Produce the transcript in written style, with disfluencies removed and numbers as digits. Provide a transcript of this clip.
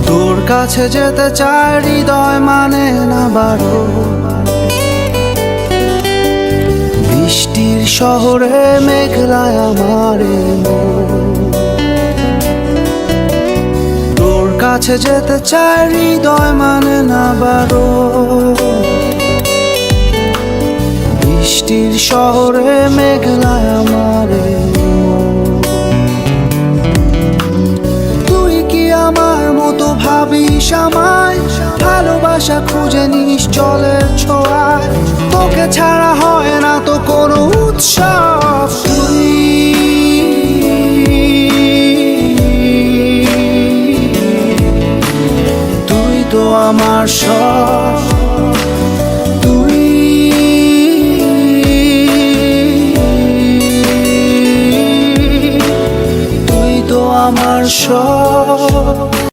তোর কাছে যেতে চাই হৃদয় মানে না বারো, বৃষ্টির শহরে মেঘলায় আমার এই মন। তোর কাছে যেতে চাই হৃদয় মানে না বারো, বৃষ্টির শহরে মেঘলায় আমার এই মন। তুই কি আমার মতো ভাবিস আমায়, ভালোবাসা খুঁজে নিস জলের ছোঁয়ায়, তোকে ছাড়া হয় না তো কোনো উৎসব। তুই তো আমার সব, তুই তো আমার সব।